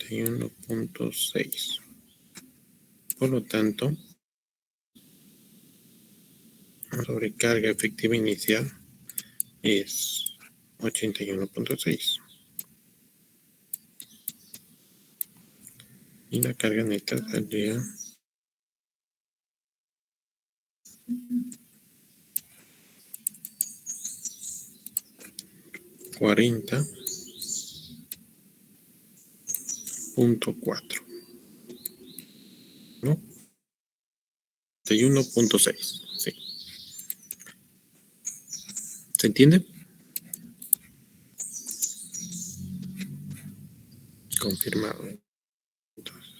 81.6. Por lo tanto, la sobrecarga efectiva inicial es 81.6. Y la carga neta saldría 40.4, ¿no? 81.6, sí. ¿Se entiende? Confirmado. Entonces,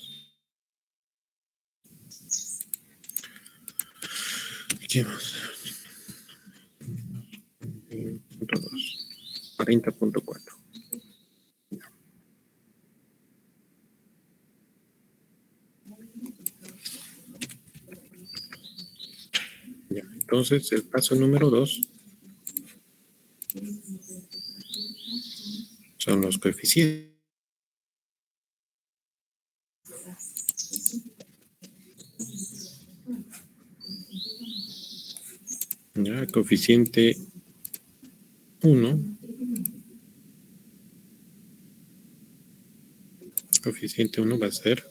¿qué más? 40.4. Ya, entonces el paso número 2 son los coeficientes. Ya, coeficiente 1. Coeficiente 1 va a ser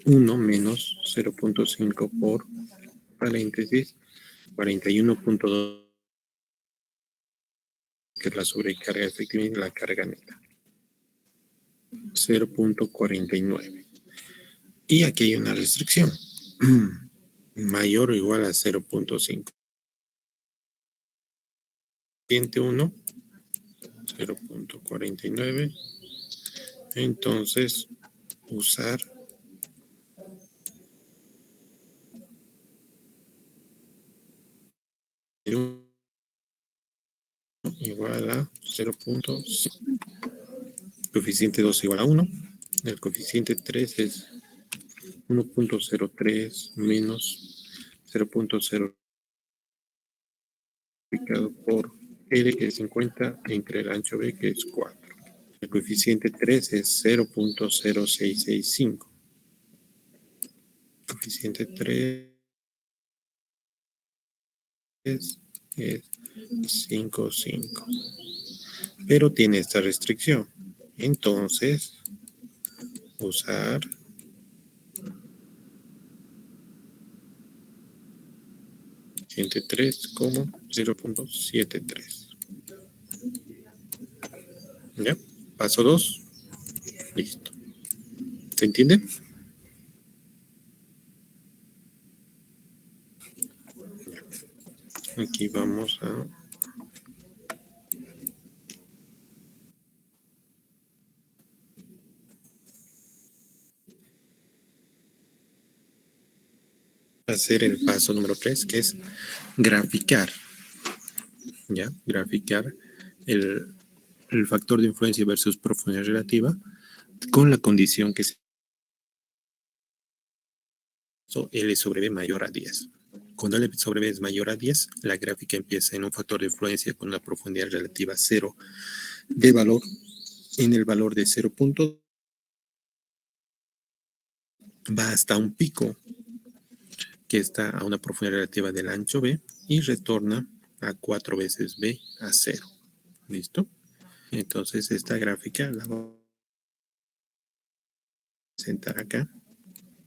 1 menos 0.5 por paréntesis 41.2, que es la sobrecarga efectiva y la carga neta. 0.49. Y aquí hay una restricción. Mayor o igual a 0.5. Coeficiente 1, 0.49. Entonces, usar igual a 0.5. Coeficiente 2 igual a 1. El coeficiente 3 es 1.03 menos 0.0 multiplicado por L, que es 50, entre el ancho B, que es 4. El coeficiente 3 es 0.0665. Coeficiente 3 es 5,5. Pero tiene esta restricción. Entonces, usar coeficiente 3 como 0.73. ¿Ya? Paso 2. Listo. ¿Se entiende? Aquí vamos a hacer el paso número 3, que es graficar. ¿Ya? Graficar el factor de influencia versus profundidad relativa con la condición que L sobre B mayor a 10. Cuando L sobre B es mayor a 10, la gráfica empieza en un factor de influencia con una profundidad relativa 0 de valor en el valor de 0. Va hasta un pico que está a una profundidad relativa del ancho B y retorna a 4 veces B a 0. ¿Listo? Entonces esta gráfica la voy a presentar acá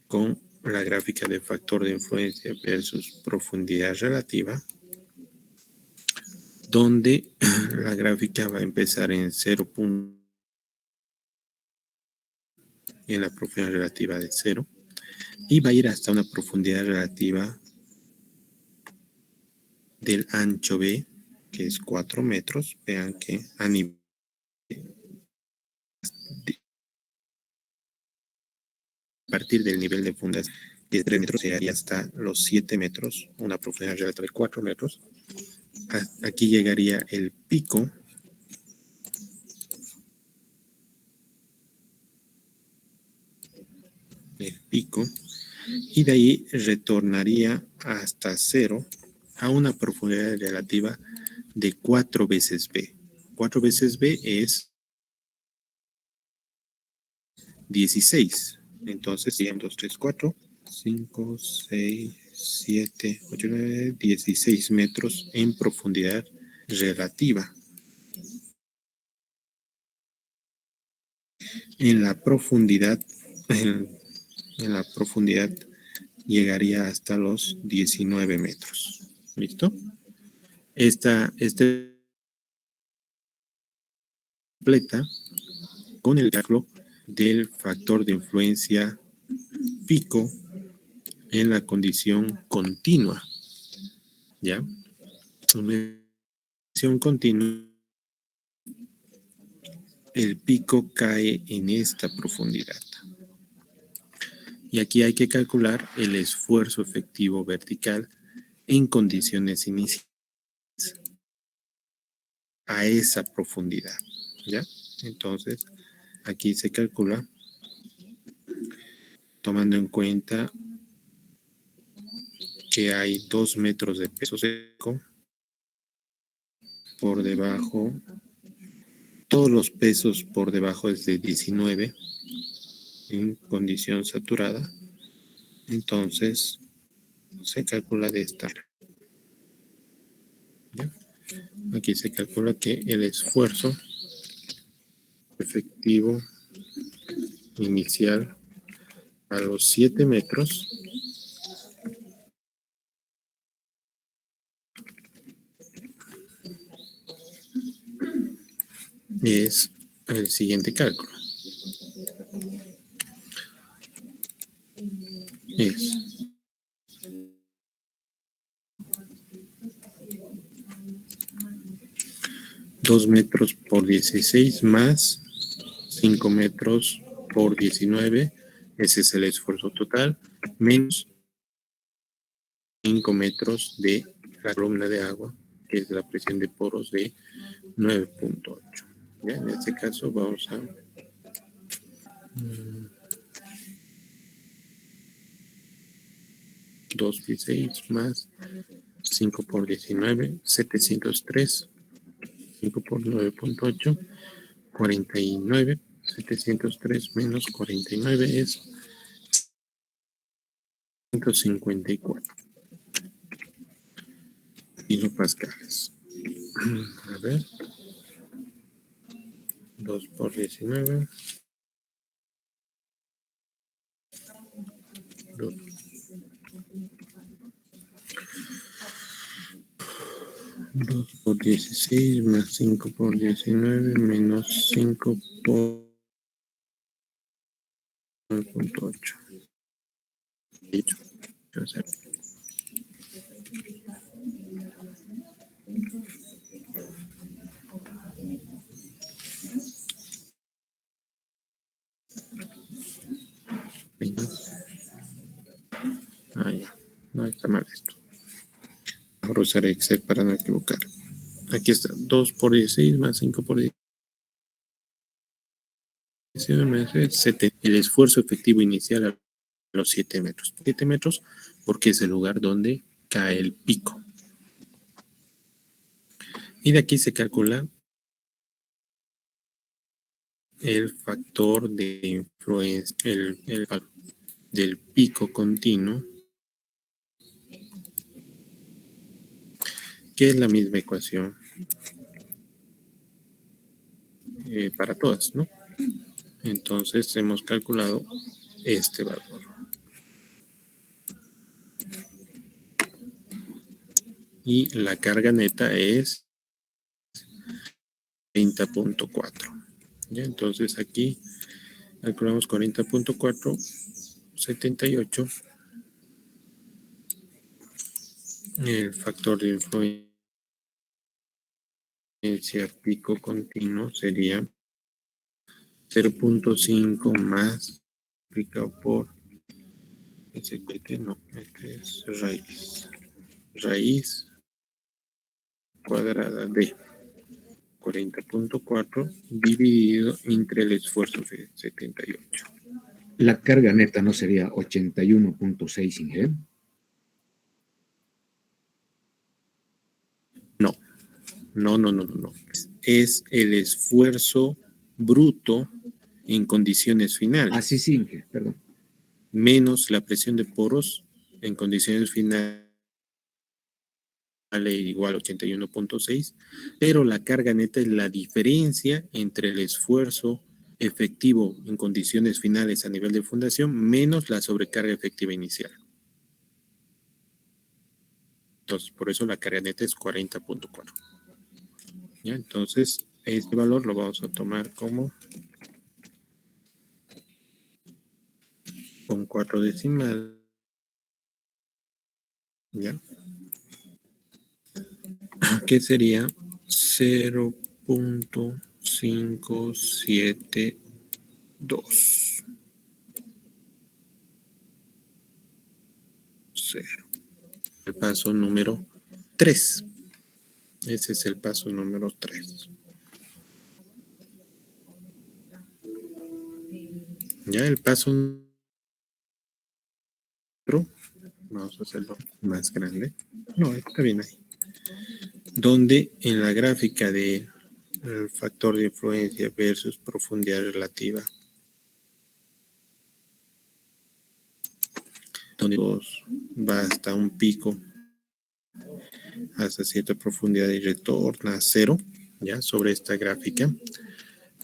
con la gráfica de factor de influencia versus profundidad relativa, donde la gráfica va a empezar en 0. en la profundidad relativa de 0 y va a ir hasta una profundidad relativa del ancho B, que es 4 metros. Vean que a nivel a partir del nivel de fundación de 3 metros llegaría hasta los 7 metros, una profundidad relativa de 4 metros. Aquí llegaría el pico y de ahí retornaría hasta 0 a una profundidad relativa de 4 veces B. 4 veces B es 16. Entonces, 100, 2, 3, 4, 5, 6, 7, 8, 9, 16 metros en profundidad relativa. En la profundidad llegaría hasta los 19 metros. ¿Listo? Esta completa con el cálculo del factor de influencia pico en la condición continua. ¿Ya? En la condición continua, el pico cae en esta profundidad. Y aquí hay que calcular el esfuerzo efectivo vertical en condiciones iniciales a esa profundidad. ¿Ya? Entonces, aquí se calcula tomando en cuenta que hay 2 metros de peso seco por debajo, todos los pesos por debajo es de 19 en condición saturada. Entonces, se calcula de esta manera. ¿Ya? Aquí se calcula que el esfuerzo efectivo inicial a los 7 metros es el siguiente cálculo. Es 2 metros por 16 más 5 metros por 19, ese es el esfuerzo total, menos 5 metros de la columna de agua, que es la presión de poros de 9.8. ¿Ya? En este caso vamos a 2,16 más 5 por 19, 703, 5 por 9.8, 49, 703 menos 49 es 154 kilopascales. A ver, 2 por 19, 2 por 16 más 5 por 19 menos 5 por 9.8. Ya. No está mal esto. Ahora usaré Excel para no equivocar. Aquí está, 2 por 16 más 5 por 19 más 7. El esfuerzo efectivo inicial a los 7 metros. 7 metros porque es el lugar donde cae el pico. Y de aquí se calcula el factor de influencia, el del pico continuo, que es la misma ecuación para todas, ¿no? Entonces hemos calculado este valor. Y la carga neta es 40.4. ¿Ya? Entonces aquí calculamos 40.4, 78. El factor de influencia pico continuo sería 0.5 más multiplicado por este es raíz cuadrada de 40.4 dividido entre el esfuerzo de 78. La carga neta no sería 81.6 ingeniero. No. es el esfuerzo bruto en condiciones finales. Ah, sí, perdón. Menos la presión de poros en condiciones finales igual 81.6, pero la carga neta es la diferencia entre el esfuerzo efectivo en condiciones finales a nivel de fundación menos la sobrecarga efectiva inicial. Entonces, por eso la carga neta es 40.4. ¿Ya? Entonces, este valor lo vamos a tomar como con 4 decimales. ¿Ya? Que sería 0.572. 0. El paso número 3. Ese es el paso número 3. Ya el paso vamos a hacerlo más grande. No, está bien ahí. Donde en la gráfica de el factor de influencia versus profundidad relativa, donde va hasta un pico, hasta cierta profundidad y retorna a 0, ya sobre esta gráfica,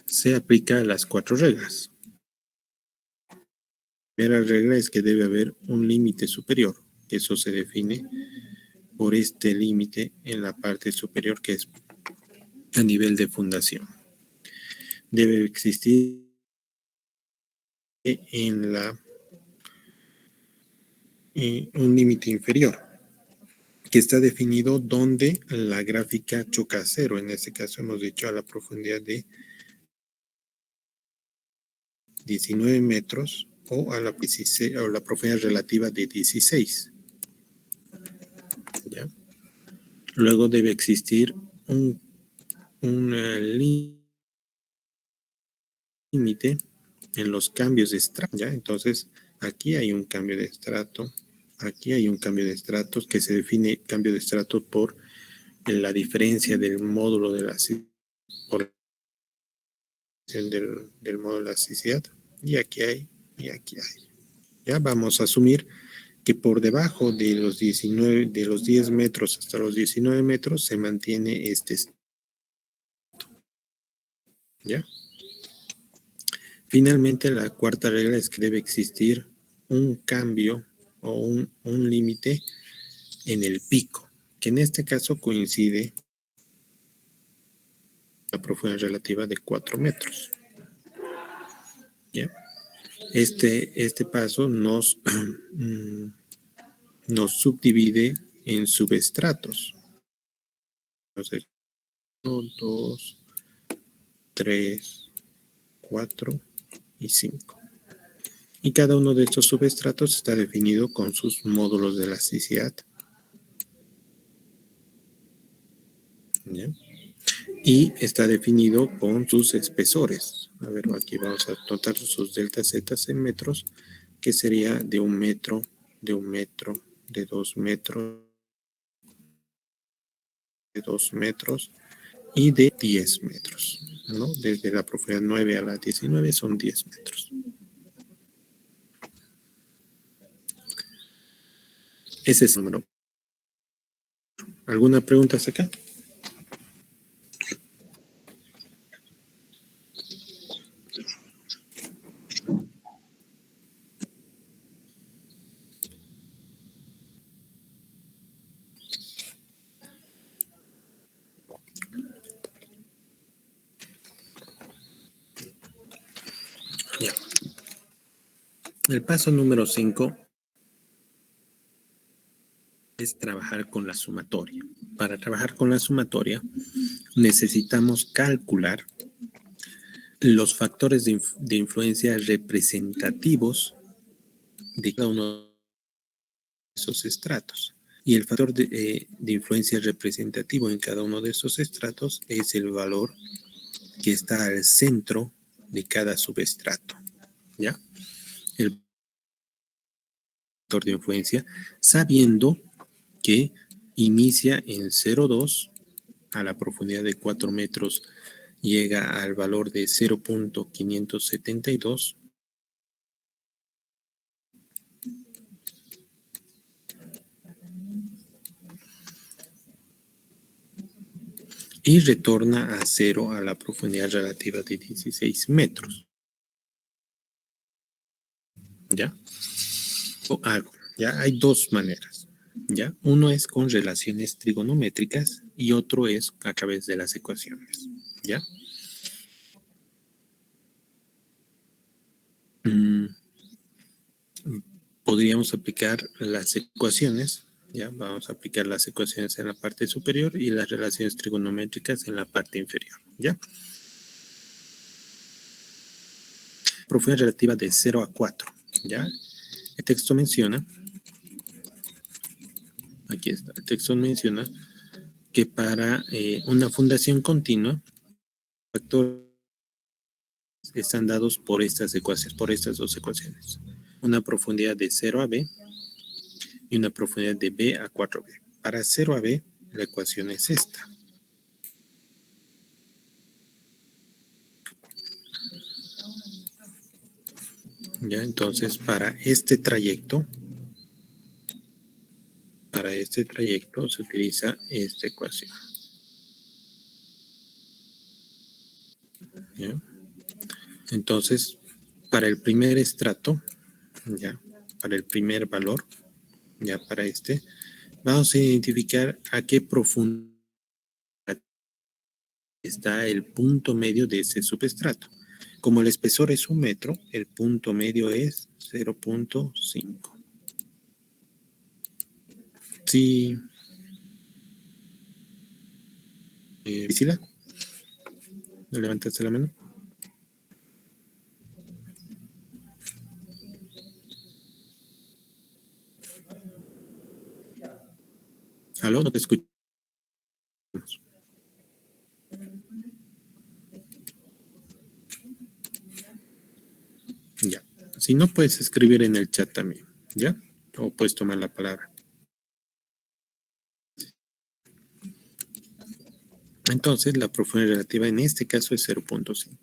se aplica las 4 reglas. La primera regla es que debe haber un límite superior, que eso se define por este límite en la parte superior que es a nivel de fundación. Debe existir en un límite inferior que está definido donde la gráfica choca a 0. En este caso hemos dicho a la profundidad de 19 metros o a la profundidad relativa de 16. ¿Ya? Luego debe existir un límite en los cambios de estrato. ¿Ya? Entonces, aquí hay un cambio de estrato, aquí hay un cambio de estratos que se define cambio de estrato por la diferencia del módulo de la por del módulo de elasticidad. Y aquí hay, y aquí hay. Ya vamos a asumir que por debajo de los 19, de los 10 metros hasta los 19 metros se mantiene este. ¿Ya? Finalmente, la cuarta regla es que debe existir un cambio o un límite en el pico, que en este caso coincide la profundidad relativa de 4 metros. ¿Ya? Este paso nos subdivide en subestratos. Entonces, 1, 2, 3, 4 y 5. Y cada uno de estos subestratos está definido con sus módulos de elasticidad. ¿Ya? Y está definido con sus espesores. A ver, aquí vamos a notar sus deltas z en metros, que sería de 1 metro, de 1 metro, de 2 metros, de 2 metros y de 10 metros. ¿No? Desde la profundidad 9 a la 19 son 10 metros. Ese es el número. ¿Alguna pregunta hasta acá? Ya. El paso número 5 es trabajar con la sumatoria. Para trabajar con la sumatoria necesitamos calcular los factores de influencia representativos de cada uno de esos estratos. Y el factor de influencia representativo en cada uno de esos estratos es el valor que está al centro de cada subestrato. ¿Ya? El factor de influencia, sabiendo que inicia en 0,2 a la profundidad de 4 metros llega al valor de 0.572, y retorna a cero a la profundidad relativa de 16 metros. ¿Ya? O algo. Ya hay dos maneras. ¿Ya? Uno es con relaciones trigonométricas y otro es a través de las ecuaciones. ¿Ya? Podríamos aplicar las ecuaciones. ¿Ya? Vamos a aplicar las ecuaciones en la parte superior y las relaciones trigonométricas en la parte inferior. ¿Ya? Profundidad relativa de 0 a 4. ¿Ya? El texto menciona, aquí está, el texto menciona que para una fundación continua, factores están dados por estas ecuaciones, por estas dos ecuaciones. Una profundidad de 0 a b y una profundidad de b a 4b. Para 0 a b, la ecuación es esta. Ya, entonces, para este trayecto se utiliza esta ecuación. ¿Ya? Entonces, para el primer estrato, ya, para el primer valor, ya para este, vamos a identificar a qué profundidad está el punto medio de ese subestrato. Como el espesor es 1 metro, el punto medio es 0.5. Sí. Priscila, ¿no levantaste la mano? ¿Aló? No te escucho. Ya. Si no, puedes escribir en el chat también, ¿ya? O puedes tomar la palabra. Entonces, la profundidad relativa en este caso es 0.5.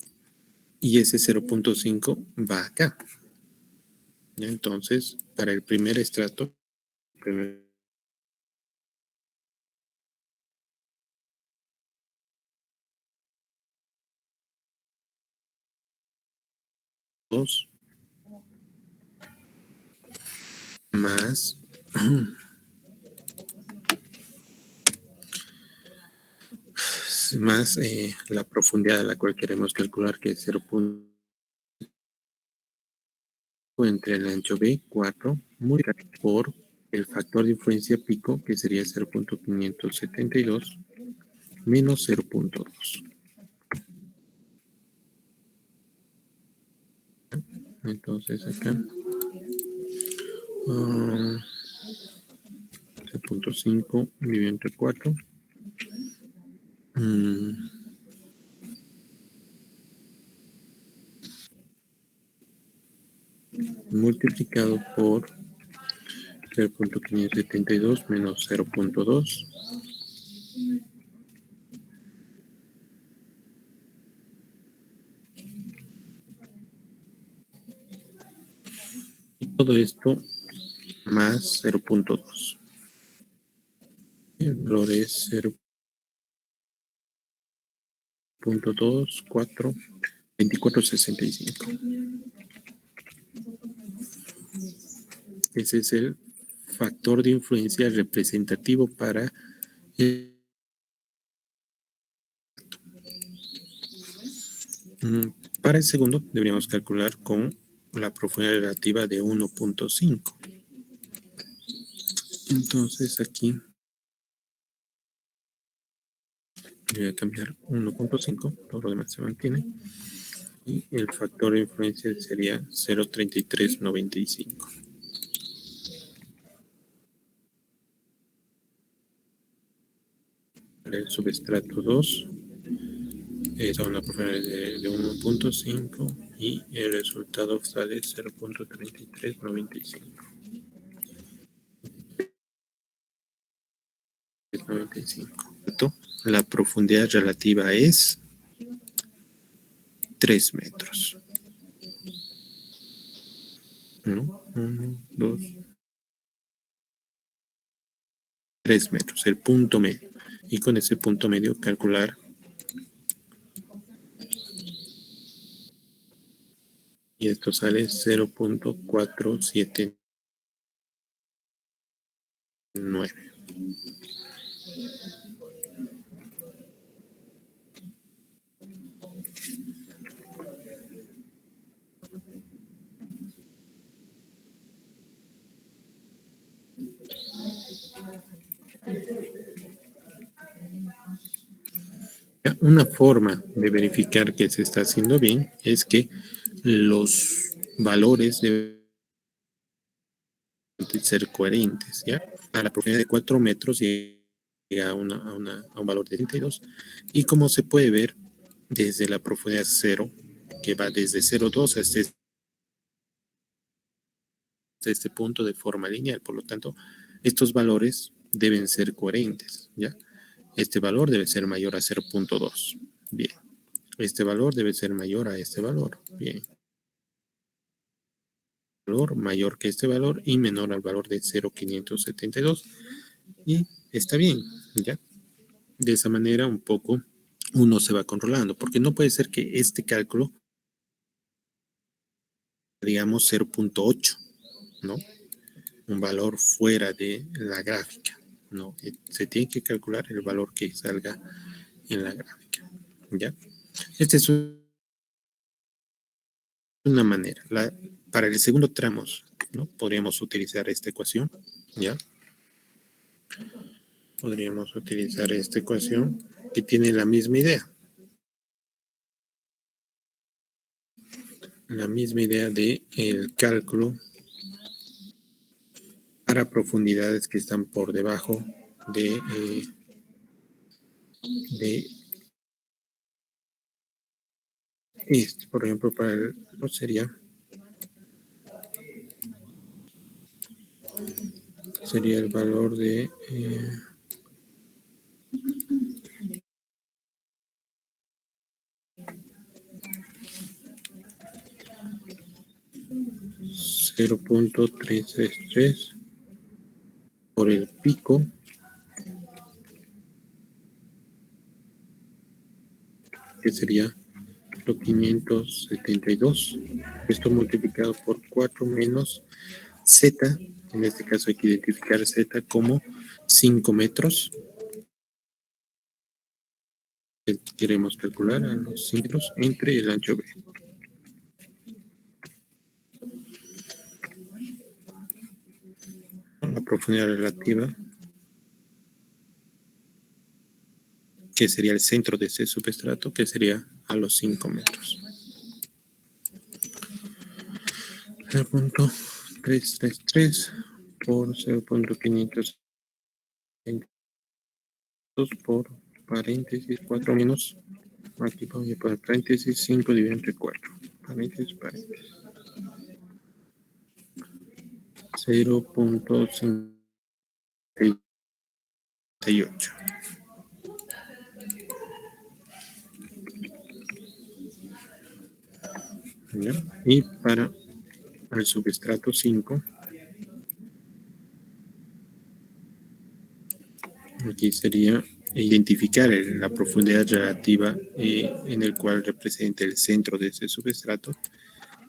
Y ese 0.5 va acá. ¿Ya? Entonces, para el primer estrato, dos más la profundidad a la cual queremos calcular, que es 0.5 entre el ancho B, 4, multiplicado por el factor de influencia pico, que sería 0.572 menos 0.2. Entonces acá 0.5 dividido entre 4. Multiplicado por 0.572 menos 0.2. Y todo esto más 0.2. El valor es 0.2, 4, 24.65. Ese es el factor de influencia representativo para para el segundo deberíamos calcular con la profundidad relativa de 1.5. Entonces aquí voy a cambiar 1.5, todo lo demás se mantiene, y el factor de influencia sería 0.3395. El subestrato 2 es una profundidad de 1.5 y el resultado sale 0.3395. 95. la profundidad relativa es 3 metros. 1, 2, 3 metros, el punto medio. Y con ese punto medio calcular. Y esto sale 0.479. Una forma de verificar que se está haciendo bien es que los valores deben ser coherentes, ¿ya? A la profundidad de 4 metros llega a un valor de 32. Y como se puede ver, desde la profundidad 0, que va desde 0,2 hasta este punto de forma lineal. Por lo tanto, estos valores deben ser coherentes, ¿ya? Este valor debe ser mayor a 0.2. Bien. Este valor debe ser mayor a este valor. Bien. Valor mayor que este valor y menor al valor de 0.572. Y está bien, ¿ya? De esa manera un poco uno se va controlando, porque no puede ser que este cálculo, digamos 0.8, ¿no? Un valor fuera de la gráfica, ¿no? Se tiene que calcular el valor que salga en la gráfica, ¿ya? Esta es una manera. Para el segundo tramo, ¿no? Podríamos utilizar esta ecuación, ¿ya? Podríamos utilizar esta ecuación que tiene la misma idea. La misma idea de el cálculo para profundidades que están por debajo de esto. Por ejemplo, para el sería el valor de 0.333 por el pico, que sería lo 572. Esto multiplicado por 4 menos Z. En este caso hay que identificar Z como 5 metros. Queremos calcular a los 5 metros entre el ancho B. La profundidad relativa, que sería el centro de este subestrato, que sería a los 5 metros. 0.333 por 0.500 por paréntesis 4 menos, aquí voy a poner paréntesis 5 dividido entre 4, paréntesis, 0.58. Y para el subestrato 5, aquí sería identificar la profundidad relativa en el cual representa el centro de ese subestrato,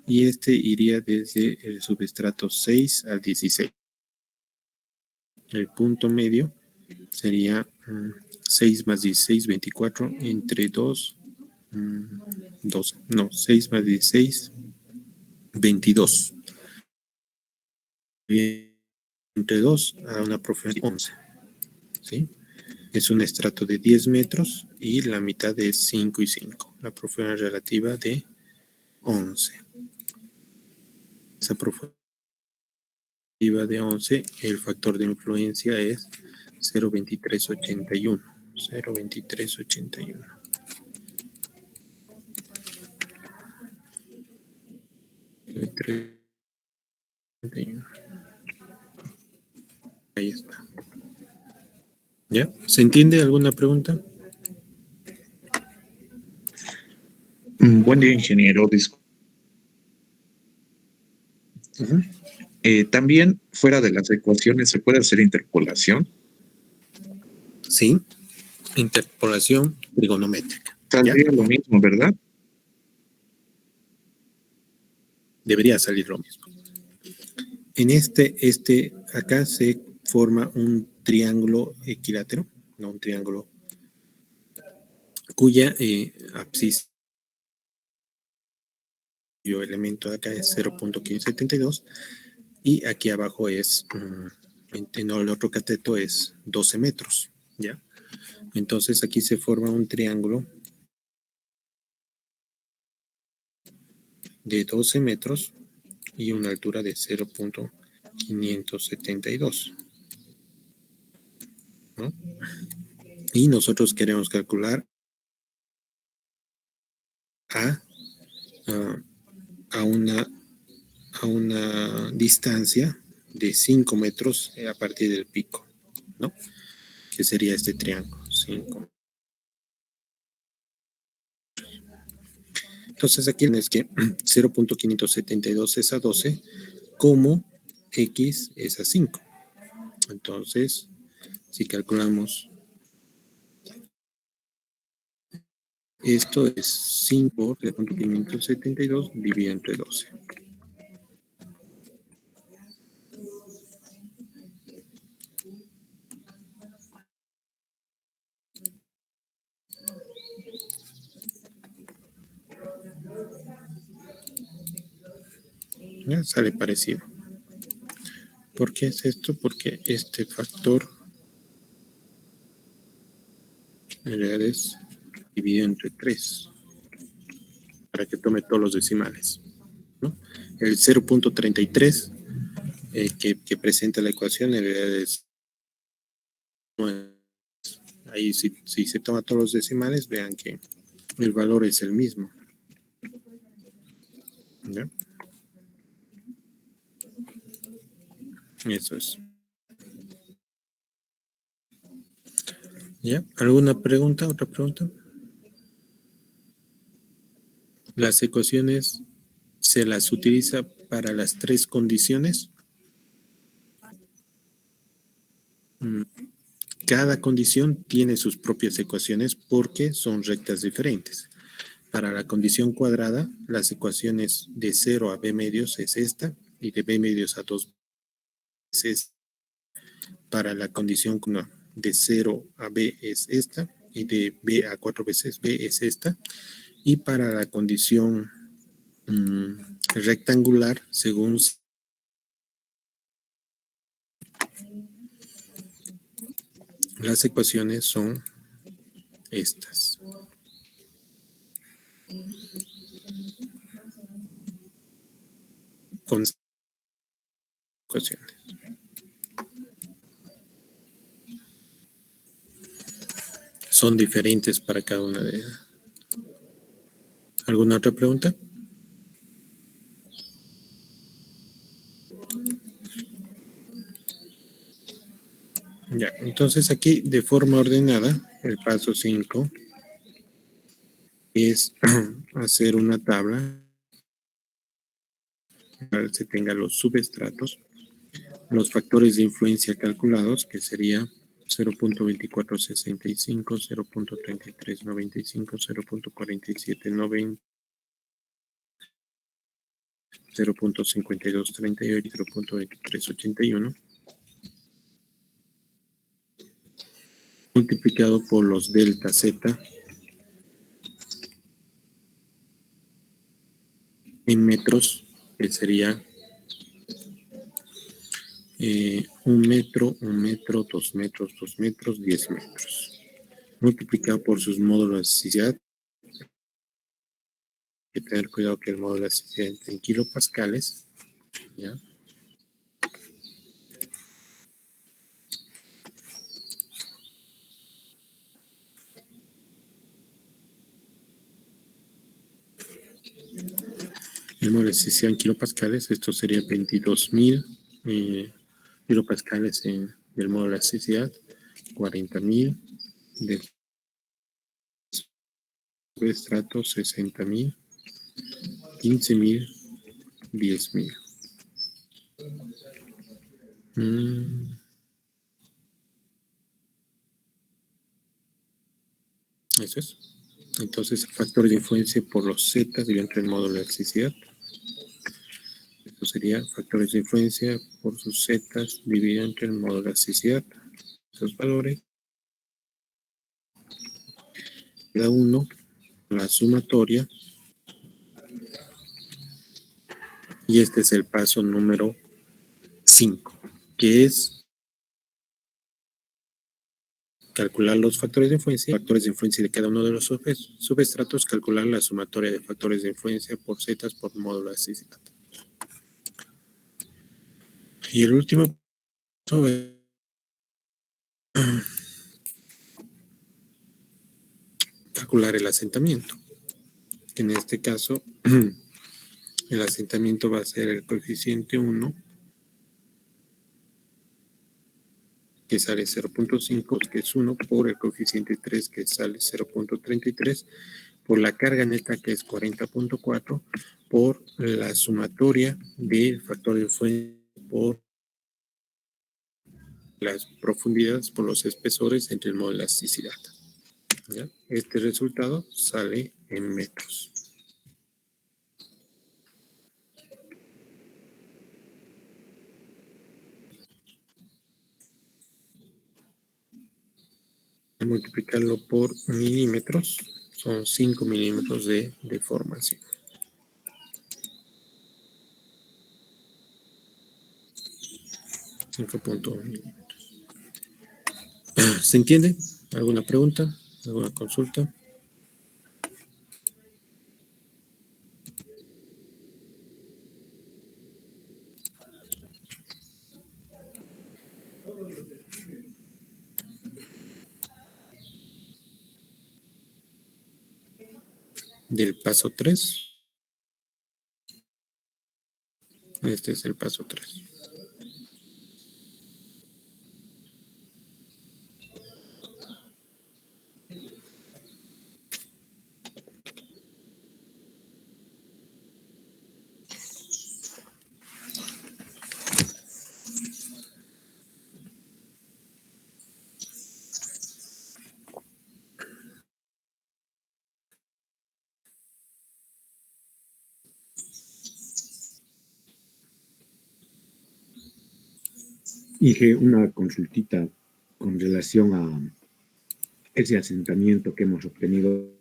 y este iría desde el subestrato 6 al 16. El punto medio sería 6 más 16, 24, entre 2, 12, no, 6 más 16, 22. Entre 2 a una profundidad de 11, ¿sí? Es un estrato de 10 metros y la mitad es 5 y 5. La profundidad relativa de 11. Esa profundidad de 11, el factor de influencia es 0.2381. 0.2381. Ahí está. ¿Ya? ¿Se entiende alguna pregunta? Buen día, ingeniero. Ujú. También, fuera de las ecuaciones, ¿se puede hacer interpolación? Sí, interpolación trigonométrica. ¿Ya? Saldría lo mismo, ¿verdad? Debería salir lo mismo. En acá se forma un triángulo equilátero, no un triángulo, cuya abscisa, cuyo elemento de acá es 0.1572 y aquí abajo es, en el otro cateto es 12 metros, ¿ya? Entonces aquí se forma un triángulo de 12 metros y una altura de 0.572, ¿no? Y nosotros queremos calcular a, a una distancia de 5 metros a partir del pico, ¿no? Que sería este triángulo, 5. Entonces aquí es que 0.572 es a 12, como x es a 5. Entonces, si calculamos, esto es 5 de 0.572 dividido entre 12. ¿Ya? Sale parecido. ¿Por qué es esto? Porque este factor en realidad es dividido entre 3, para que tome todos los decimales, ¿no? El 0.33 que presenta la ecuación en realidad es, ahí si se toma todos los decimales, vean que el valor es el mismo, ¿ya? Eso es. ¿Ya? ¿Alguna pregunta? ¿Otra pregunta? Las ecuaciones se las utiliza para las 3 condiciones. Cada condición tiene sus propias ecuaciones porque son rectas diferentes. Para la condición cuadrada, las ecuaciones de 0 a b medios es esta, y de b medios a 2 es esta. Para la condición de 0 a b es esta, y de b a 4 veces b es esta. Y para la condición rectangular, según las ecuaciones son estas. Con ecuaciones. Son diferentes para cada una de ellas. ¿Alguna otra pregunta? Ya, entonces aquí de forma ordenada, el paso 5 es hacer una tabla para que se tenga los subestratos, los factores de influencia calculados, que sería 0.2465, 0.3395, 0.4790, 0.5238, 0.2381, multiplicado por los delta Z en metros, que sería 1 metro, 1 metro, 2 metros, 2 metros, 10 metros. Multiplicado por sus módulos de elasticidad. Hay que tener cuidado que el módulo de elasticidad entre en kilopascales, ¿ya? El módulo de elasticidad en kilopascales, esto sería 22.000 kilopascales del módulo de elasticidad, 40.000 del subestrato, 60.000 15.000, 10.000. Eso es. Entonces, factores de influencia por los Z dividido entre el módulo de elasticidad. Esto sería factores de influencia por sus Z dividido entre el módulo de elasticidad. Esos valores. Cada uno, la sumatoria. Y este es el paso número 5, que es calcular los factores de influencia de cada uno de los subestratos, calcular la sumatoria de factores de influencia por Z por módulo de elasticidad. Y el último paso es calcular el asentamiento. En este caso, el asentamiento va a ser el coeficiente 1, que sale 0.5, que es 1, por el coeficiente 3, que sale 0.33, por la carga neta, que es 40.4, por la sumatoria del factor de influencia por las profundidades, por los espesores entre el módulo de elasticidad. ¿Ya? Este resultado sale en metros. Multiplicarlo por milímetros, son 5 milímetros de deformación. milímetros. ¿Se entiende? ¿Alguna pregunta? ¿Alguna consulta? Del paso 3. Este es el paso 3. Dije una consultita con relación a ese asentamiento que hemos obtenido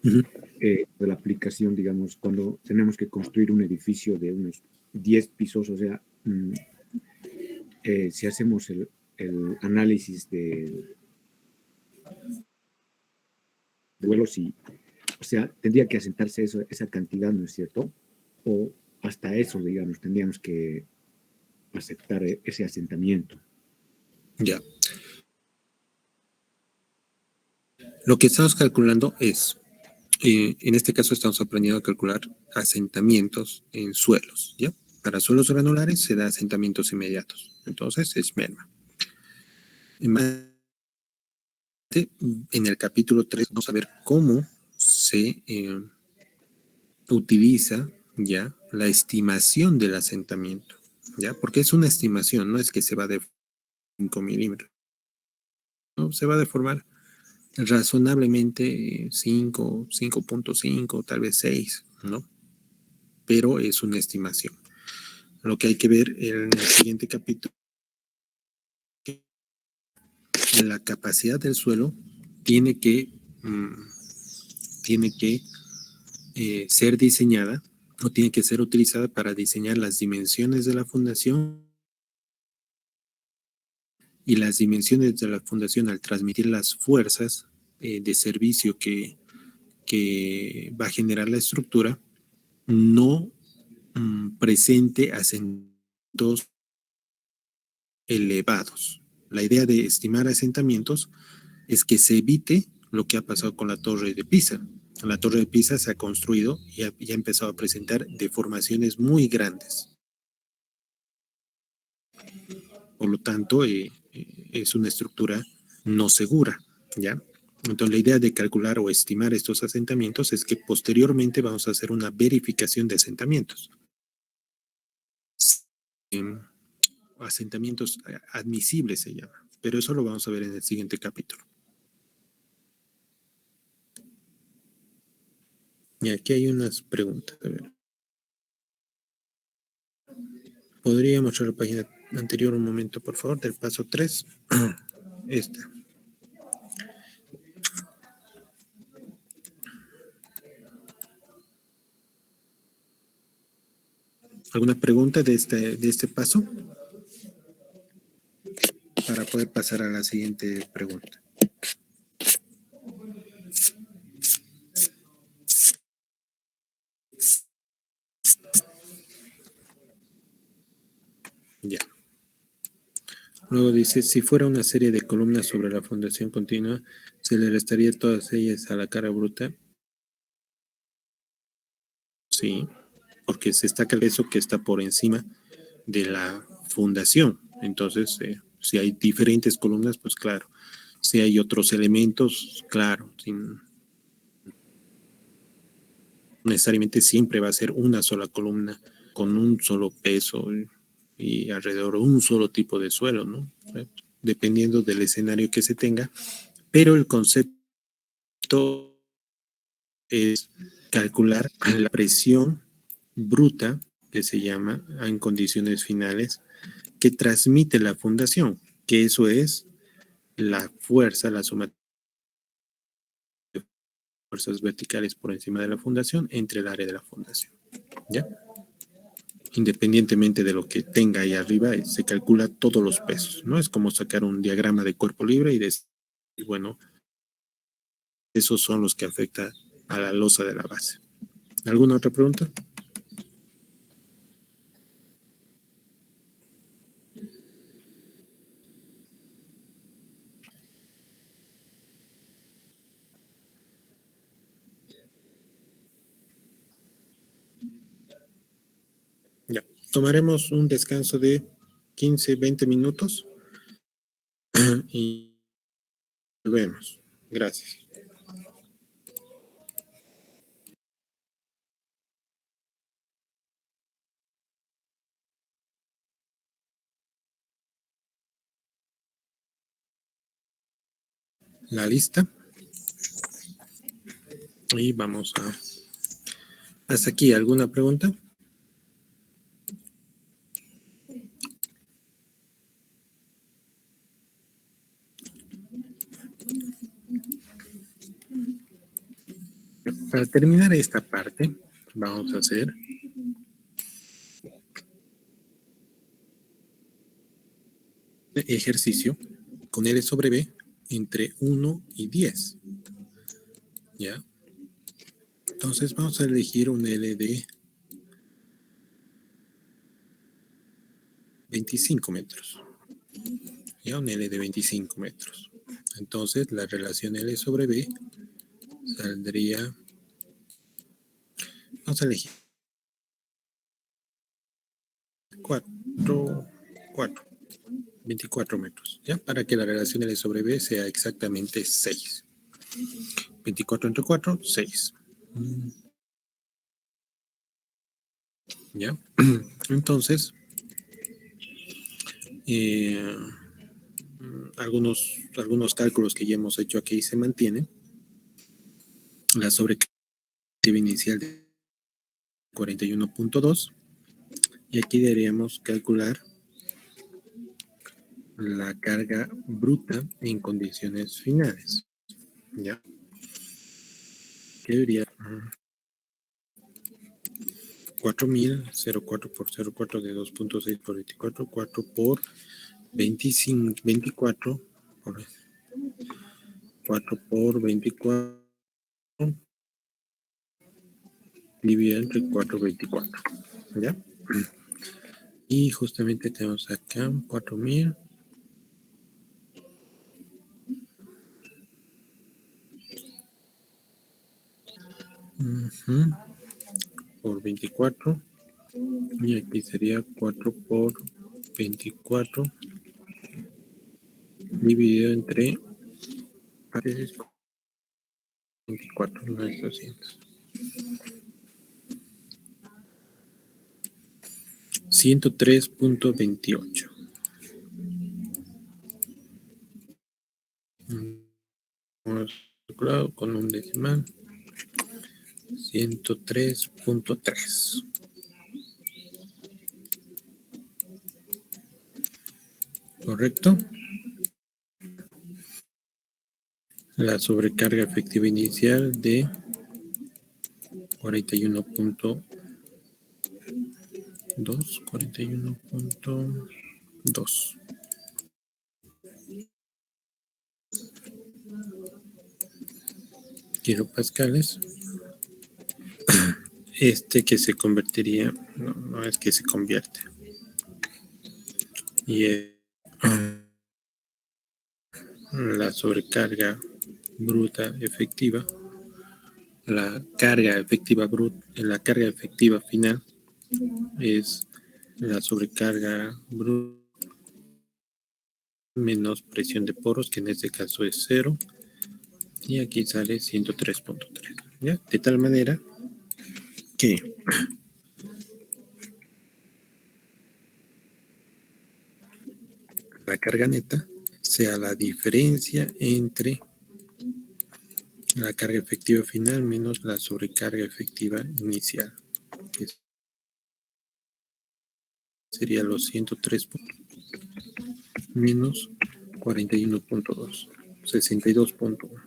de la aplicación, digamos, cuando tenemos que construir un edificio de unos 10 pisos, o sea, si hacemos el análisis de vuelos y, o sea, tendría que asentarse esa cantidad, ¿no es cierto? O hasta eso, digamos, tendríamos que aceptar ese asentamiento. Ya. Lo que estamos calculando es, en este caso estamos aprendiendo a calcular asentamientos en suelos, ¿ya? Para suelos granulares se da asentamientos inmediatos, entonces es merma. En el capítulo 3 vamos a ver cómo se utiliza ya la estimación del asentamiento, ¿ya? Porque es una estimación, no es que se va de 5 milímetros, ¿no? Se va a deformar razonablemente 5, 5.5, tal vez 6, ¿no? Pero es una estimación. Lo que hay que ver en el siguiente capítulo, la capacidad del suelo tiene que ser diseñada o tiene que ser utilizada para diseñar las dimensiones de la fundación, y las dimensiones de la fundación al transmitir las fuerzas de servicio que va a generar la estructura, no presente asentamientos elevados. La idea de estimar asentamientos es que se evite lo que ha pasado con la Torre de Pisa. La Torre de Pisa se ha construido y ha empezado a presentar deformaciones muy grandes. Por lo tanto, es una estructura no segura, ¿ya? Entonces, la idea de calcular o estimar estos asentamientos es que posteriormente vamos a hacer una verificación de asentamientos. Asentamientos admisibles se llama, pero eso lo vamos a ver en el siguiente capítulo. Y aquí hay unas preguntas. A ver. ¿Podría mostrar la página anterior un momento, por favor, del paso 3? Esta. ¿Alguna pregunta de este paso? Para poder pasar a la siguiente pregunta. Ya. Luego dice, si fuera una serie de columnas sobre la fundación continua, ¿se le restaría todas ellas a la cara bruta? Sí, porque se destaca el peso que está por encima de la fundación. Entonces, si hay diferentes columnas, pues claro. Si hay otros elementos, claro. Sin, necesariamente siempre va a ser una sola columna con un solo peso y alrededor de un solo tipo de suelo, ¿no? Dependiendo del escenario que se tenga, pero el concepto es calcular la presión bruta, que se llama en condiciones finales, que transmite la fundación, que eso es la fuerza, la suma de fuerzas verticales por encima de la fundación entre el área de la fundación, ¿ya? Independientemente de lo que tenga ahí arriba, se calcula todos los pesos, ¿no? Es como sacar un diagrama de cuerpo libre y decir, bueno, esos son los que afectan a la losa de la base. ¿Alguna otra pregunta? Ya. Tomaremos un descanso de 15, 20 minutos y volvemos. Gracias. La lista. Y vamos a... ¿Hasta aquí alguna pregunta? Para terminar esta parte, vamos a hacer ejercicio con L sobre B entre 1 y 10. ¿Ya? Entonces vamos a elegir un L de 25 metros. Ya, un L de 25 metros. Entonces la relación L sobre B saldría... Vamos a elegir 24 metros, ¿ya? Para que la relación L sobre B sea exactamente 6. 24 entre 4, 6. ¿Ya? Entonces, algunos cálculos que ya hemos hecho aquí se mantienen. La sobrecarga inicial de 41.2 y aquí deberíamos calcular la carga bruta en condiciones finales. ¿Ya? Que debería 4.000, 0,4 por 0,4 de 2.6 por 24, 4 por 25, 24, por 4 por 24, dividido entre 4,24. ¿Ya? Y justamente tenemos acá 4.000. Por 24. Y aquí sería 4 por 24 dividido entre 24, no es 200. 103.28. Claro, con un decimal. 103.3. ¿Correcto? La sobrecarga efectiva inicial de 41.2. 41.2. kilopascales. Que se convertiría, no es que se convierte. Y la sobrecarga bruta efectiva, la carga efectiva final es la sobrecarga bruta menos presión de poros, que en este caso es 0, y aquí sale 103.3. ¿Ya? De tal manera que la carga neta sea la diferencia entre la carga efectiva final menos la sobrecarga efectiva inicial, que sería los 103 menos 41.2, 62.1.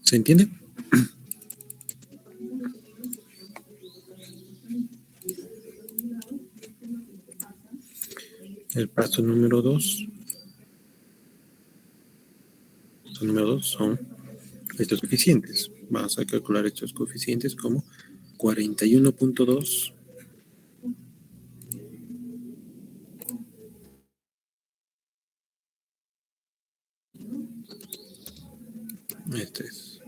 ¿Se entiende? El paso número 2 son estos coeficientes. Vamos a calcular estos coeficientes como 41.2 este es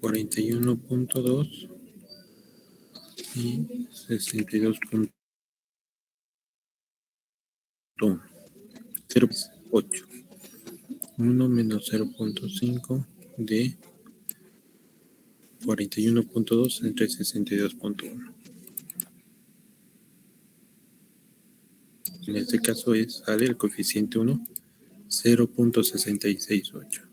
41.2 y 62.1, 0.8, 1 menos 0.5 de 41.2 entre 62.1. En este caso sale el coeficiente 1, 0.668.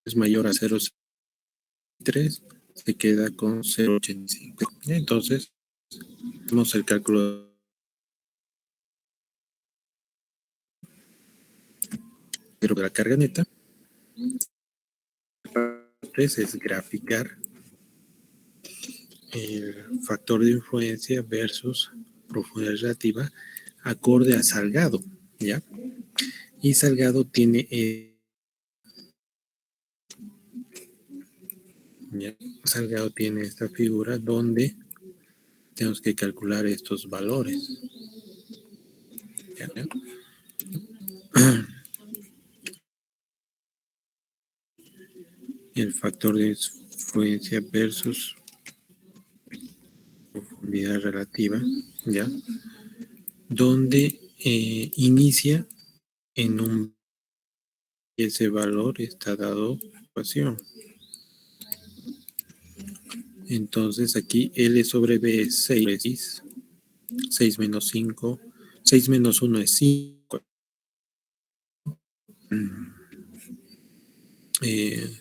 Es mayor a 0.3, se queda con 0.85. Entonces, hacemos el cálculo de la carga neta. Es graficar el factor de influencia versus profundidad relativa acorde a Salgado, ¿ya? Y Salgado tiene Salgado tiene esta figura donde tenemos que calcular estos valores. ¿Ya? El factor de influencia versus profundidad relativa, ¿ya? Donde inicia en un... ese valor está dado ecuación. Entonces aquí L sobre B es 6, 6 menos 5, 6 menos 1 es 5.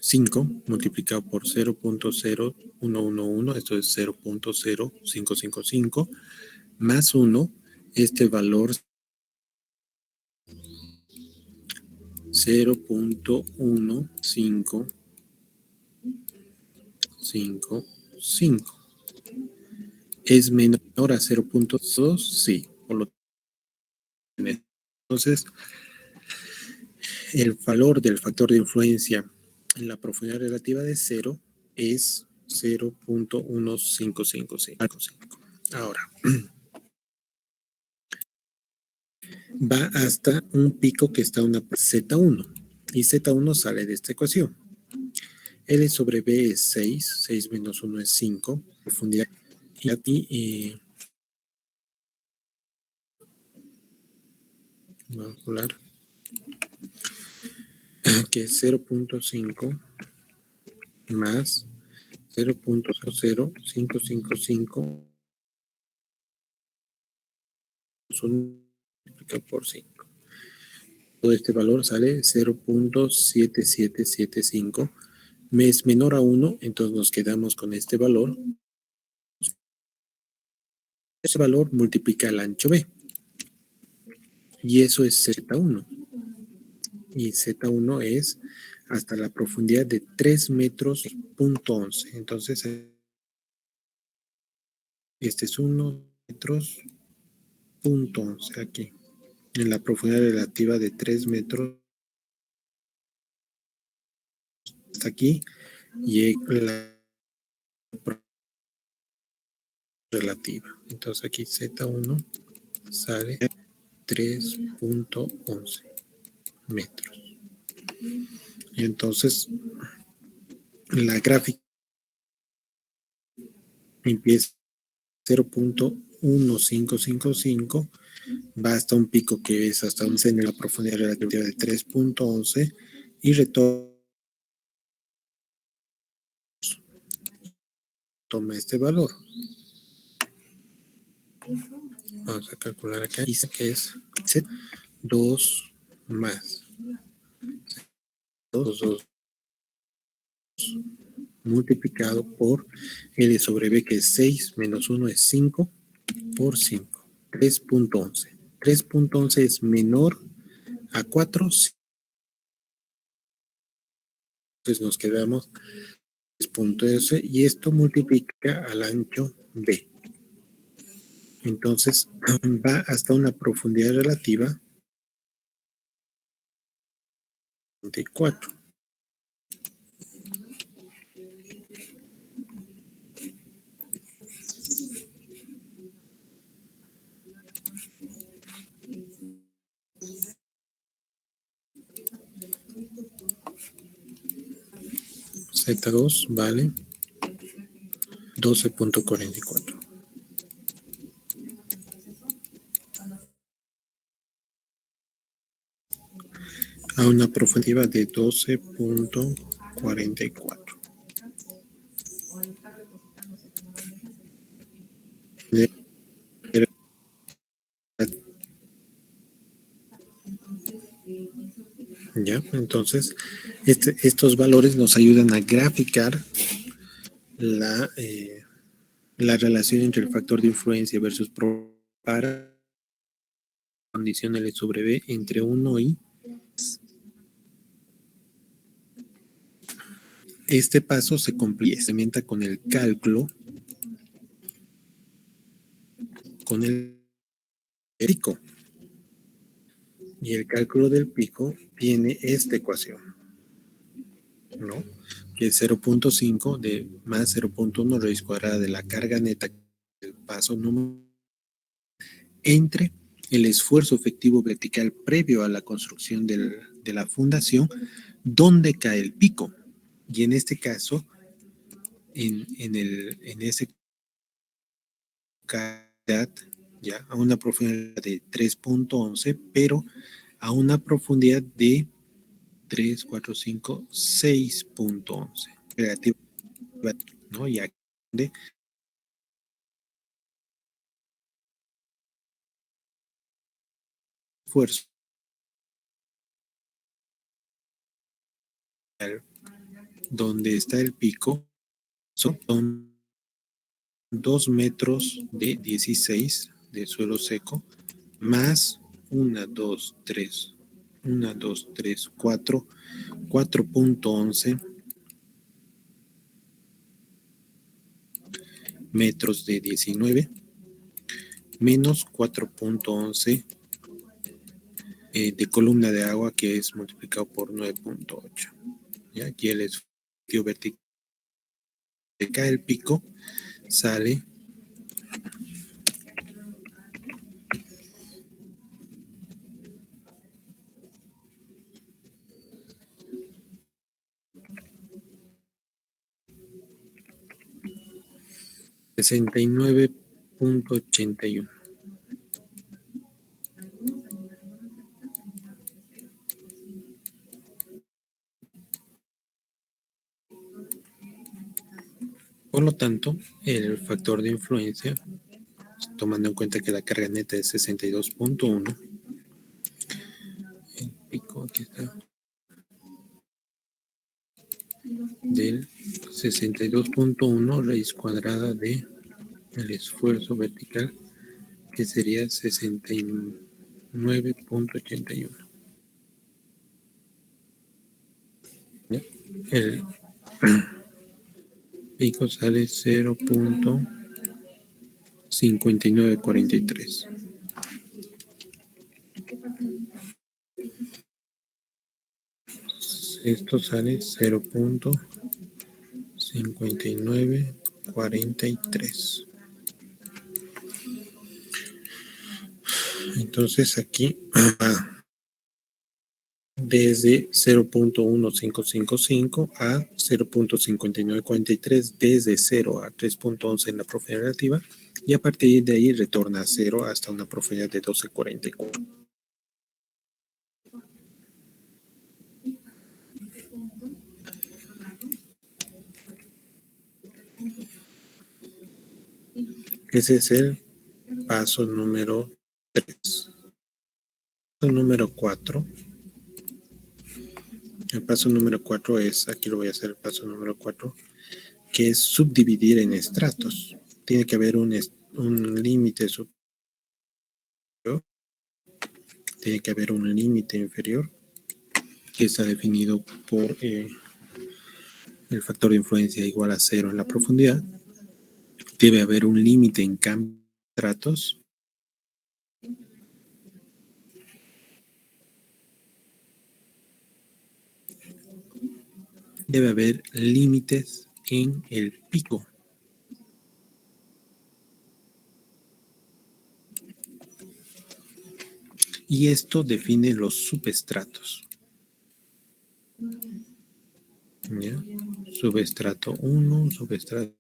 5 multiplicado por 0.0111, esto es 0.0555, más 1, este valor 0.1555. ¿Es menor a 0.2? Sí, por lo tanto. Entonces, el valor del factor de influencia en la profundidad relativa de 0 es 0.15555. Ahora, va hasta un pico que está una Z1. Y Z1 sale de esta ecuación. L sobre B es 6, 6 menos 1 es 5, profundidad. Y aquí, vamos a calcular, que es 0.5 más 0.0555 multiplicado por 5. Todo este valor sale 0.7775. Me es menor a 1, entonces nos quedamos con este valor. Ese valor multiplica el ancho B. Y eso es Z1. Y Z1 es hasta la profundidad de 3 metros, punto 11. Entonces, este es 1 metros, punto 11 aquí. En la profundidad relativa de 3 metros. Hasta aquí. Y la relativa. Entonces aquí Z1 sale 3.11 metros. Y entonces la gráfica empieza 0.1555, va hasta un pico que es hasta un seno en la profundidad relativa de 3.11 y retoma este valor. Vamos a calcular acá. Dice que es 2 más 2 multiplicado por L sobre B, que es 6 menos 1 es 5 por 5. 3.11. 3.11 es menor a 4. Entonces nos quedamos 3.11 y esto multiplica al ancho B. Entonces va hasta una profundidad relativa de 24. Z2 vale 12.44. A una profundidad de 12.44. Ya, entonces estos valores nos ayudan a graficar la relación entre el factor de influencia versus para condición L sobre B entre 1 y este paso se complementa con el cálculo con el pico. Y el cálculo del pico tiene esta ecuación, ¿no? Que es 0.5 de más 0.1 raíz cuadrada de la carga neta del paso número entre el esfuerzo efectivo vertical previo a la construcción de la fundación, donde cae el pico. Y en este caso, en ese caso, ya a una profundidad de 3.11, pero a una profundidad de 3, 4, 5, 6.11. Relativa, ¿no? Y aquí de esfuerzo. Donde está el pico son 2 metros de 16 de suelo seco, más 1, 2, 3, 1, 2, 3, 4, 4.11 metros de 19, menos 4.11 de columna de agua, que es multiplicado por 9.8. Y aquí el esfuerzo vertical cae el pico, sale $69.81. Por lo tanto, el factor de influencia, tomando en cuenta que la carga neta es 62.1, el pico aquí está, del 62.1 raíz cuadrada de el esfuerzo vertical, que sería 69.81. El pico sale 0.5943. Esto sale 0.5943. Entonces aquí desde 0.1555 a 0.5943, desde 0 a 3.11 en la profundidad relativa, y a partir de ahí retorna a 0 hasta una profundidad de 12.44. Ese es el paso número 3. Paso número 4. El paso número 4 es, aquí lo voy a hacer el paso número 4, que es subdividir en estratos. Tiene que haber un límite superior, tiene que haber un límite inferior, que está definido por el factor de influencia igual a 0 en la profundidad. Debe haber un límite en cambio de estratos. Debe haber límites en el pico. Y esto define los subestratos. ¿Ya? Subestrato 1, subestrato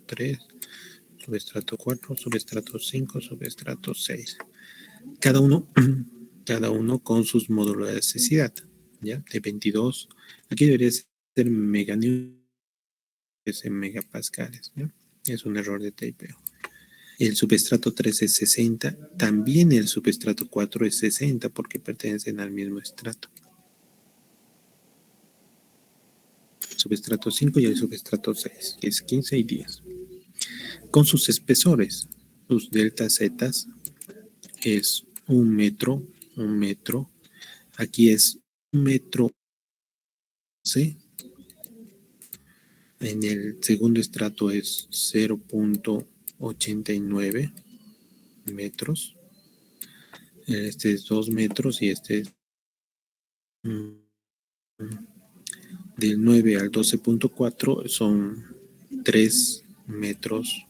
3, subestrato 4, subestrato 5, subestrato 6. Cada uno con sus módulos de necesidad, ¿ya? De 22. Aquí debería ser meganewtons en megapascales, ¿ya? Es un error de typeo. El subestrato 3 es 60. También el subestrato 4 es 60 porque pertenecen al mismo estrato. Subestrato 5 y el subestrato 6, que es 15 y 10. Con sus espesores, sus delta zetas es 1 metro, 1 metro. Aquí es 1 metro 11. En el segundo estrato es 0.89 metros. Este es 2 metros y este es del 9 al 12.4 son 3 metros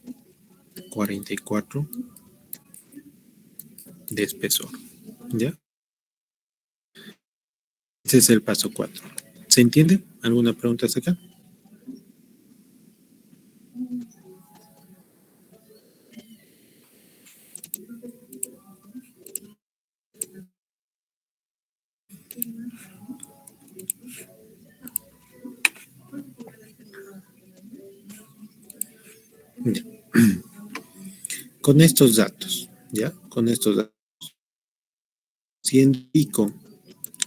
44 de espesor. ¿Ya? Ese es el paso 4. ¿Se entiende? ¿Alguna pregunta hasta acá? Ya. Con estos datos, ¿ya? Con estos datos. Siendo pico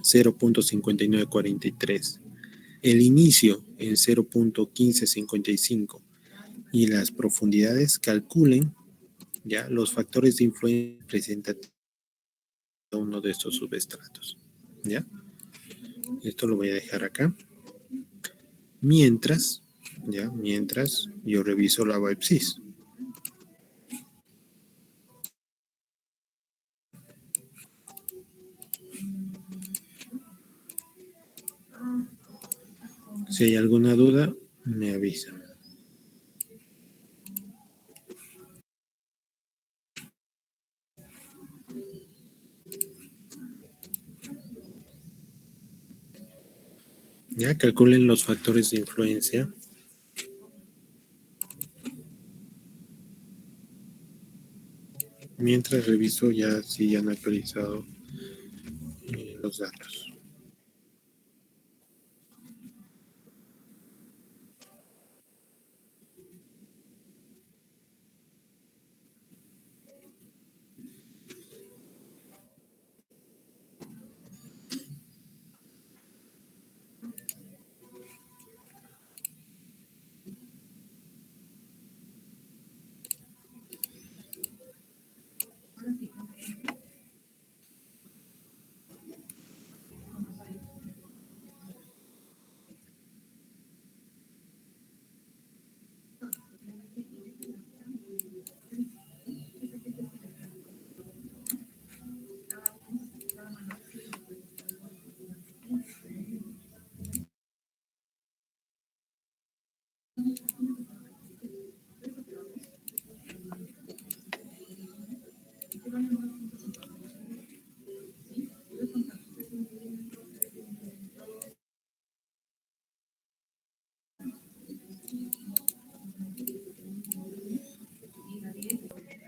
0.5943, el inicio en 0.1555 y las profundidades, calculen ya los factores de influencia presentativos de uno de estos subestratos. ¿Ya? Esto lo voy a dejar acá. Mientras yo reviso la WebSys. Si hay alguna duda, me avisa. Ya calculen los factores de influencia. Mientras reviso ya si han actualizado los datos.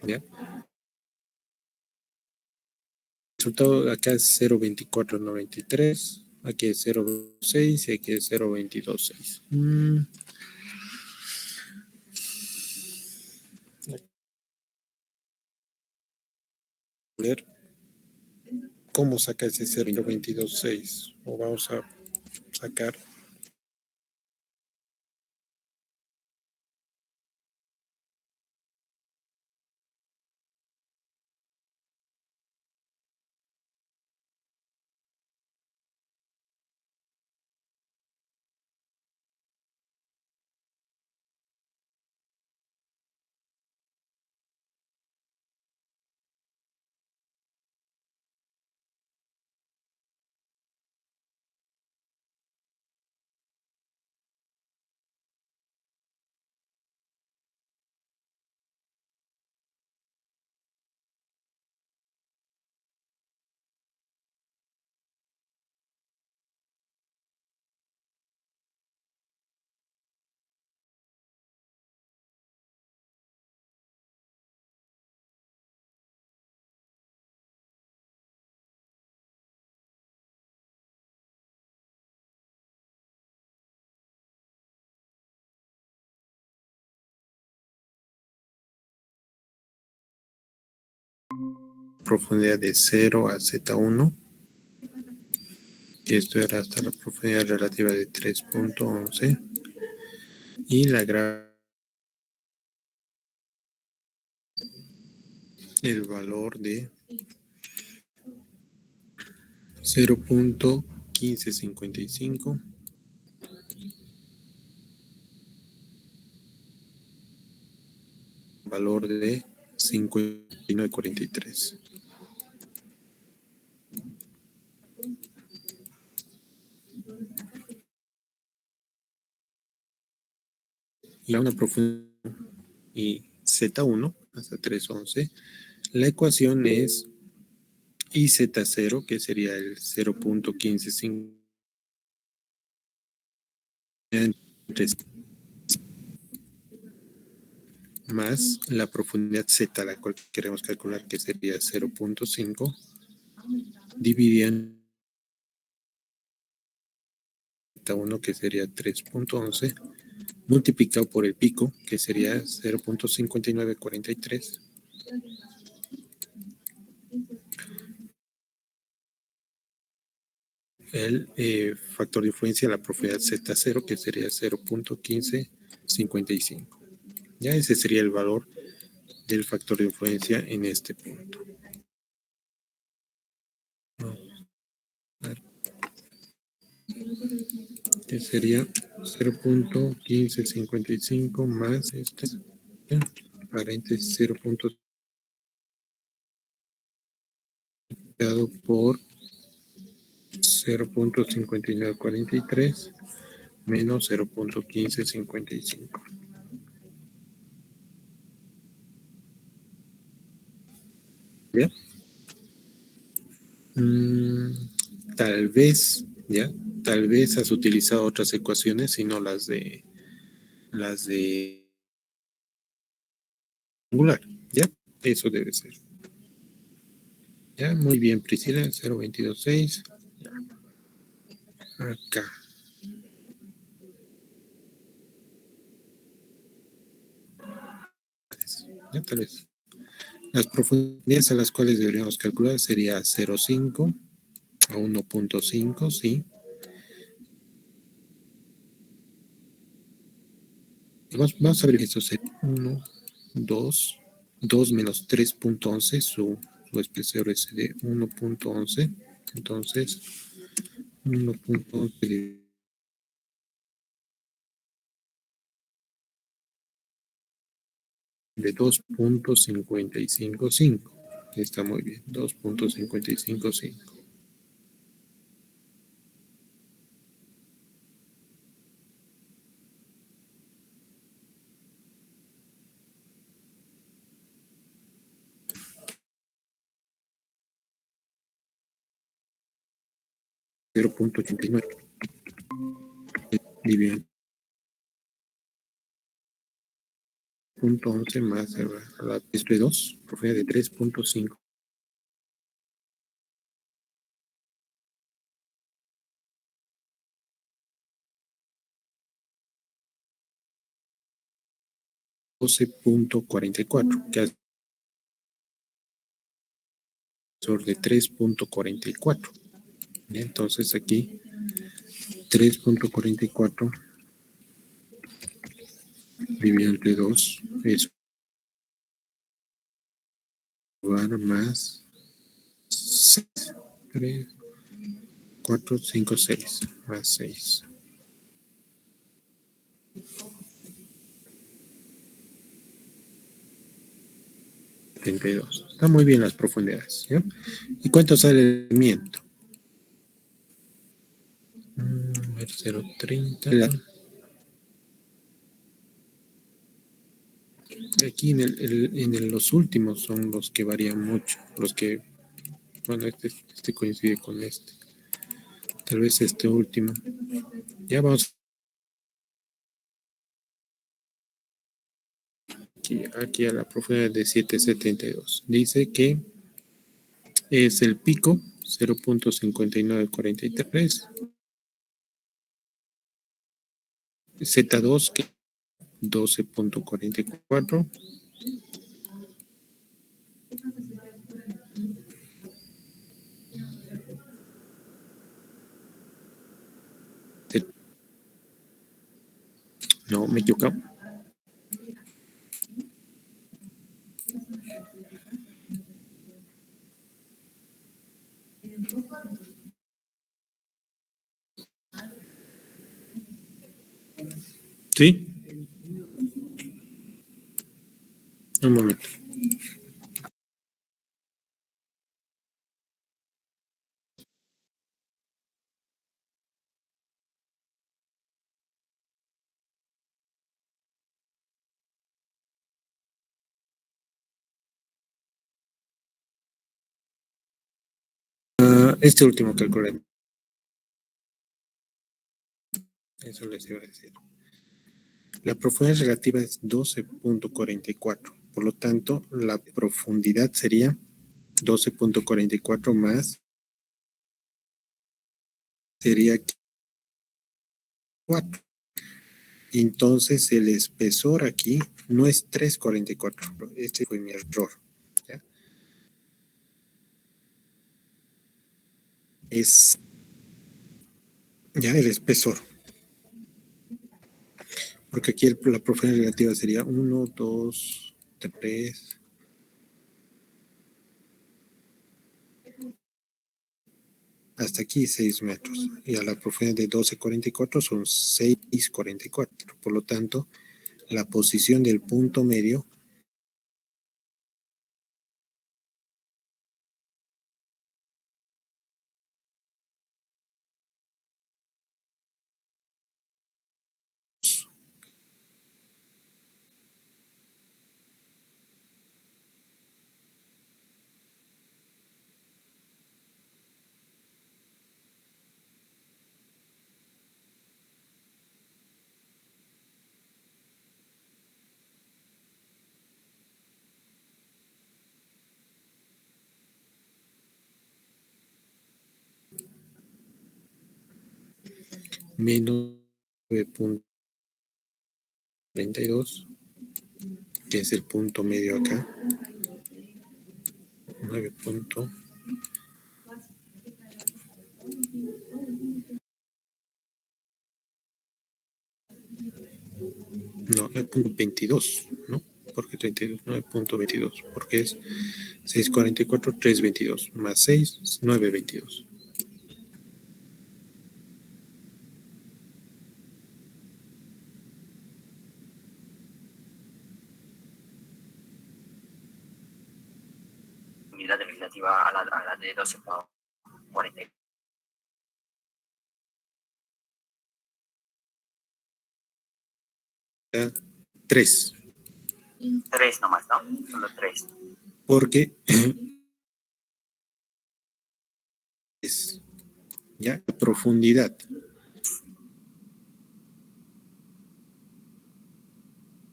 ¿Ya? El resultado acá es 0.2493, aquí es 0.6 y aquí es 0.226. Ver cómo saca ese 0.226 o vamos a sacar profundidad de 0 a Z1, que esto era hasta la profundidad relativa de 3.11, y la el valor de 0.1555, valor de 59.43. Y a una profundidad y Z1 hasta 3.11, la ecuación es IZ0, que sería el 0.155 más la profundidad Z, la cual queremos calcular, que sería 0.5, dividiendo Z1, que sería 3.11, multiplicado por el pico, que sería 0.5943. El factor de influencia, la profundidad Z0, que sería 0.1555. Ya ese sería el valor del factor de influencia en este punto. Que sería 0.1555 más este, paréntesis 0. Por 0.5943 menos 0.1555. ¿Ya? Tal vez, ¿ya? Tal vez has utilizado otras ecuaciones y no las de angular, ¿ya? Eso debe ser. Ya, muy bien, Priscila, 0.226. Acá. Ya tal vez. Las profundidades a las cuales deberíamos calcular sería 0.5 a 1.5, sí. Vamos a ver esto, 1, 2, 2 menos 3.11, su espesor es de 1.11, entonces 1.11 de 2.555. Está muy bien, 2.555. .89 dividido punto 11 más esto de 2, profundidad de 3.5. 12.44, que es de 3.44. Entonces aquí 3.44 dividido entre 2 es más 6, 3, 4, 5, 6, más 6. 72. Está muy bien las profundidades. ¿Ya? ¿Y cuánto sale el movimiento? 0.30. Aquí los últimos son los que varían mucho. Los que, bueno, este coincide con este. Tal vez este último. Ya vamos aquí a la profundidad de 7.72. Dice que es el pico 0.5943. Z2 que 12.44. No, me equivoco. ¿Sí? Un momento. Este último calculé. Eso les iba a decir. La profundidad relativa es 12.44. Por lo tanto, la profundidad sería 12.44 más sería 4. Entonces, el espesor aquí no es 3.44. Este fue mi error. ¿Ya? Es ya el espesor. Porque aquí la profundidad relativa sería 1, 2, 3. Hasta aquí 6 metros. Y a la profundidad de 12.44 son 6.44. Por lo tanto, la posición del punto medio menos 9.32, que es el punto medio acá. 9. No, 9.22, ¿no? Porque 32, 9.22, porque es 644, 322, más 6, 922. Unidad relativa a la de 12.40. 3. 3 nomás, ¿no? Solo 3. Porque es ya profundidad.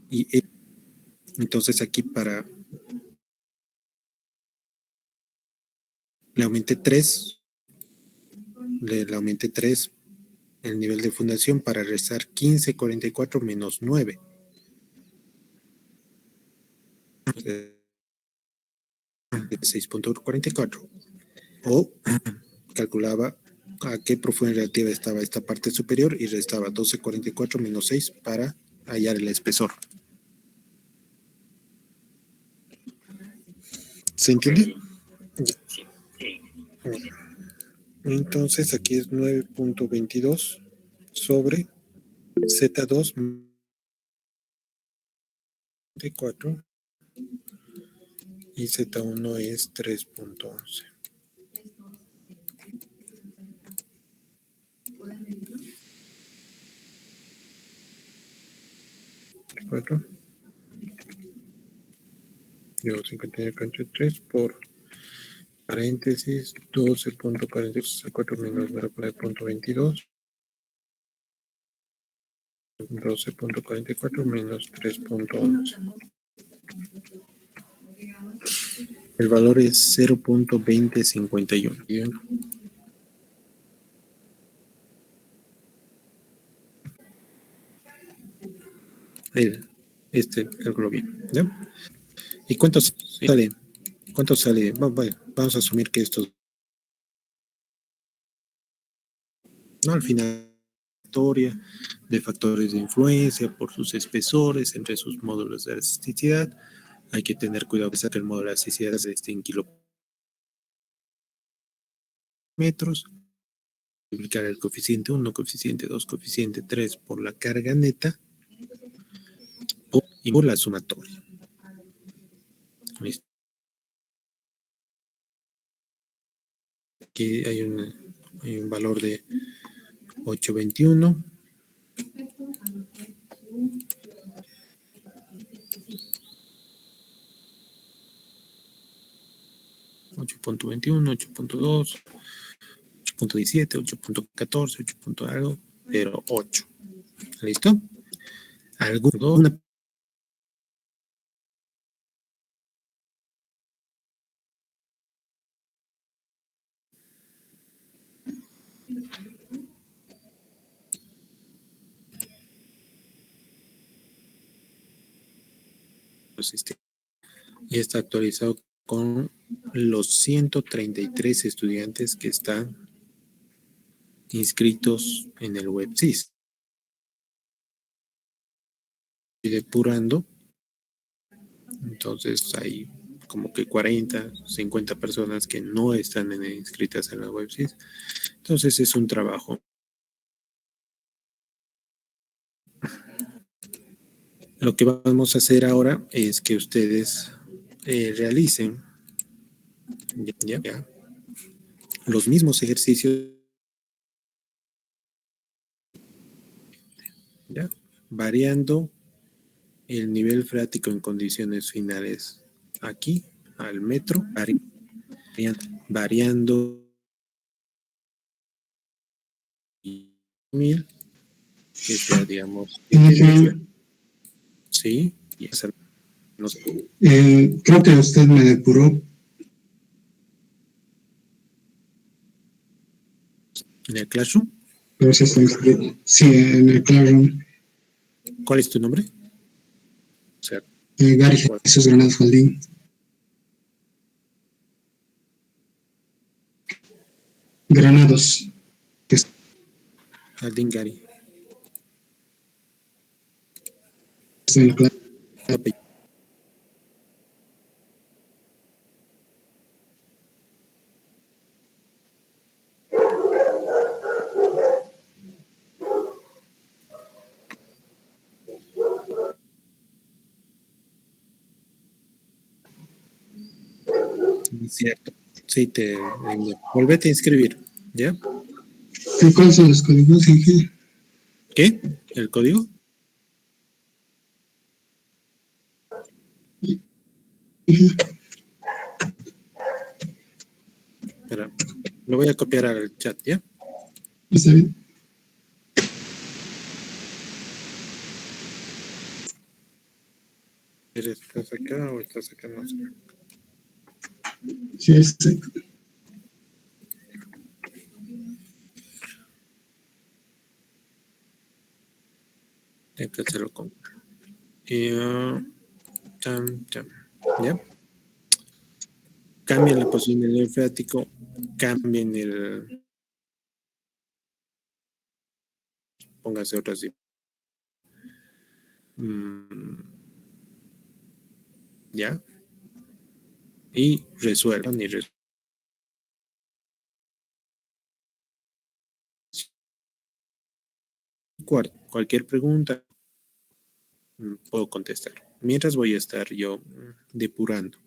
Y entonces aquí para le aumenté 3, le aumenté 3 el nivel de fundación para restar 15.44 menos 9. 6.44. O calculaba a qué profundidad relativa estaba esta parte superior y restaba 12.44 menos 6 para hallar el espesor. ¿Se entiende? Sí, sí. Entonces aquí es 9.22 sobre Z2 de 4 y Z1 es 3.11. Yo 59.3 por paréntesis 12.46 menos 0.22, 12.44 menos 3.11. El valor es 0.2051. Este cálculo bien, ¿ya? ¿Y cuánto sale? ¿Cuánto sale? Vamos a asumir que esto, ¿no? Al final, historia de factores de influencia por sus espesores entre sus módulos de elasticidad. Hay que tener cuidado que el módulo de elasticidad esté en kilómetros. Multiplicar el coeficiente 1, coeficiente 2, coeficiente 3 por la carga neta y por la sumatoria. ¿Listo? Aquí hay un valor de 8.21. .21, 8.2, 8.17, 8.14, 8. Algo, pero 8. ¿Listo? Una y está actualizado con los 133 estudiantes que están inscritos en el WebSys. Y depurando, entonces hay como que 40, 50 personas que no están inscritas en la WebSys. Entonces es un trabajo. Lo que vamos a hacer ahora es que ustedes realicen ya los mismos ejercicios, ¿ya? Variando el nivel freático en condiciones finales aquí al metro, variando 1000, que sea, digamos, sí, y hacer, no sé. Creo que usted me depuró. ¿En el Classroom? A ver si está inscrito. Sí, en el Classroom. ¿Cuál es tu nombre? O sea, Gary Jesús Granados Jaldín. Granados. Aldin Gary. Está en la clase. Cierto. Sí, volvete a inscribir. ¿Ya? ¿Y cuáles son los códigos, Ángel? ¿Qué? ¿El código? Espera, lo voy a copiar al chat, ¿ya? ¿Está bien? ¿Estás acá o estás acá? No sé. Sí, este. Tengo que hacerlo con. ¿Ya? Cambien la posición del enfático, cambien el. Póngase otra así. ¿Ya? Y resuelvan y cualquier pregunta puedo contestar. Mientras voy a estar yo depurando.